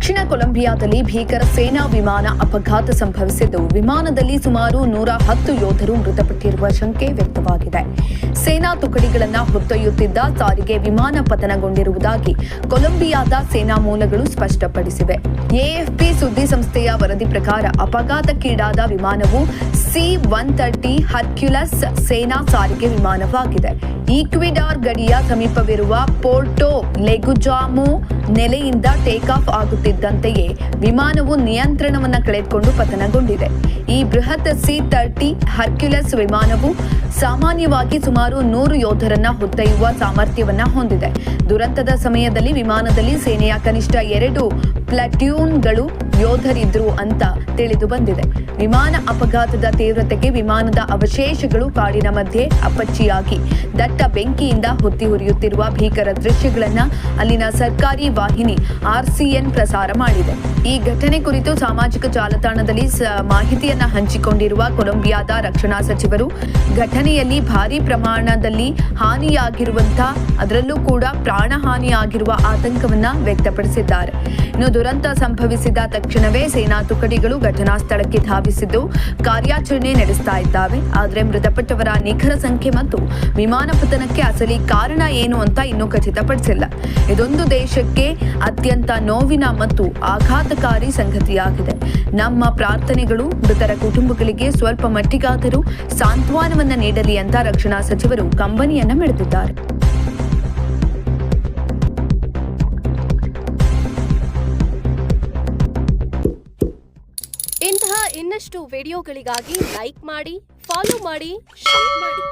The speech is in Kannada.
ದಕ್ಷಿಣ ಕೊಲಂಬಿಯಾದಲ್ಲಿ ಭೀಕರ ಸೇನಾ ವಿಮಾನ ಅಪಘಾತ ಸಂಭವಿಸಿದ್ದು, ವಿಮಾನದಲ್ಲಿ ಸುಮಾರು 110 ಯೋಧರು ಮೃತಪಟ್ಟಿರುವ ಶಂಕೆ ವ್ಯಕ್ತವಾಗಿದೆ. ಸೇನಾ ತುಕಡಿಗಳನ್ನು ಹೊತ್ತೊಯ್ಯುತ್ತಿದ್ದ ಸಾರಿಗೆ ವಿಮಾನ ಪತನಗೊಂಡಿರುವುದಾಗಿ ಕೊಲಂಬಿಯಾದ ಸೇನಾ ಮೂಲಗಳು ಸ್ಪಷ್ಟಪಡಿಸಿವೆ. ಎಎಫ್ಪಿ ಸುದ್ದಿ ಸಂಸ್ಥೆಯ ವರದಿ ಪ್ರಕಾರ ಅಪಘಾತಕ್ಕೀಡಾದ ವಿಮಾನವು C-130 ಹರ್ಕ್ಯುಲಸ್ ಸೇನಾ ಸಾರಿಗೆ ವಿಮಾನವಾಗಿದೆ. ಈಕ್ವೆಡಾರ್ ಗಡಿಯ ಸಮೀಪವಿರುವ ಪೋರ್ಟೋ ಲೆಗುಜಾಮೊ ನೆಲೆಯಿಂದ ಟೇಕ್ ಆಫ್ ಆಗುತ್ತಿದ್ದಂತೆಯೇ ವಿಮಾನವು ನಿಯಂತ್ರಣವನ್ನು ಕಳೆದುಕೊಂಡು ಪತನಗೊಂಡಿದೆ. ಈ ಬೃಹತ್ C-30 ಹರ್ಕ್ಯುಲಸ್ ವಿಮಾನವು ಸಾಮಾನ್ಯವಾಗಿ ಸುಮಾರು 100 ಯೋಧರನ್ನ ಹೊತ್ತೊಯ್ಯುವ ಸಾಮರ್ಥ್ಯವನ್ನ ಹೊಂದಿದೆ. ದುರಂತದ ಸಮಯದಲ್ಲಿ ವಿಮಾನದಲ್ಲಿ ಸೇನೆಯ ಕನಿಷ್ಠ 2 ಪ್ಲಾಟೂನ್ಗಳು ಯೋಧರಿದ್ರು ಅಂತ ತಿಳಿದು ಬಂದಿದೆ. ವಿಮಾನ ಅಪಘಾತದ ತೀವ್ರತೆಗೆ ವಿಮಾನದ ಅವಶೇಷಗಳು ಕಾಡಿನ ಮಧ್ಯೆ ಅಪ್ಪಚ್ಚಿಯಾಗಿ ದಟ್ಟ ಬೆಂಕಿಯಿಂದ ಹೊತ್ತಿ ಉರಿಯುತ್ತಿರುವ ಭೀಕರ ದೃಶ್ಯಗಳನ್ನು ಅಲ್ಲಿನ ಸರ್ಕಾರಿ ವಾಹಿನಿ RCN ಪ್ರಸಾರ ಮಾಡಿದೆ. ಈ ಘಟನೆ ಕುರಿತು ಸಾಮಾಜಿಕ ಜಾಲತಾಣದಲ್ಲಿ ಮಾಹಿತಿಯನ್ನ ಹಂಚಿಕೊಂಡಿರುವ ಕೊಲಂಬಿಯಾದ ರಕ್ಷಣಾ ಸಚಿವರು ಘಟನೆಯಲ್ಲಿ ಭಾರೀ ಪ್ರಮಾಣದಲ್ಲಿ ಹಾನಿಯಾಗಿರುವಂತಹ, ಅದರಲ್ಲೂ ಕೂಡ ಪ್ರಾಣಹಾನಿಯಾಗಿರುವ ಆತಂಕವನ್ನ ವ್ಯಕ್ತಪಡಿಸಿದ್ದಾರೆ. ಇನ್ನು ದುರಂತ ಸಂಭವಿಸಿದ ತಕ್ಷಣವೇ ಸೇನಾ ತುಕಡಿಗಳು ಘಟನಾ ಸ್ಥಳಕ್ಕೆ ಧಾವಿಸಿದ್ದು ಕಾರ್ಯಾಚರಣೆ ನಡೆಸ್ತಾ ಇದ್ದಾವೆ. ಆದರೆ ಮೃತಪಟ್ಟವರ ನಿಖರ ಸಂಖ್ಯೆ ಮತ್ತು ವಿಮಾನ ಪತನಕ್ಕೆ ಅಸಲಿ ಕಾರಣ ಏನು ಅಂತ ಇನ್ನೂ ಖಚಿತಪಡಿಸಿಲ್ಲ. ಇದೊಂದು ದೇಶಕ್ಕೆ ಅತ್ಯಂತ ನೋವಿನ ಮತ್ತು ಆಘಾತಕಾರಿ ಸಂಗತಿಯಾಗಿದೆ. ನಮ್ಮ ಪ್ರಾರ್ಥನೆಗಳು ಮೃತರ ಕುಟುಂಬಗಳಿಗೆ ಸ್ವಲ್ಪ ಮಟ್ಟಿಗಾದರೂ ಸಾಂತ್ವನವನ್ನ ನೀಡಲಿ ಅಂತ ರಕ್ಷಣಾ ಸಚಿವರು ಕಂಬನಿಯನ್ನ ಮೆರೆದಿದ್ದಾರೆ. ಇಂತಹ ಇನ್ನಷ್ಟು ವಿಡಿಯೋಗಳಿಗಾಗಿ ಲೈಕ್ ಮಾಡಿ, ಫಾಲೋ ಮಾಡಿ, ಶೇರ್ ಮಾಡಿ.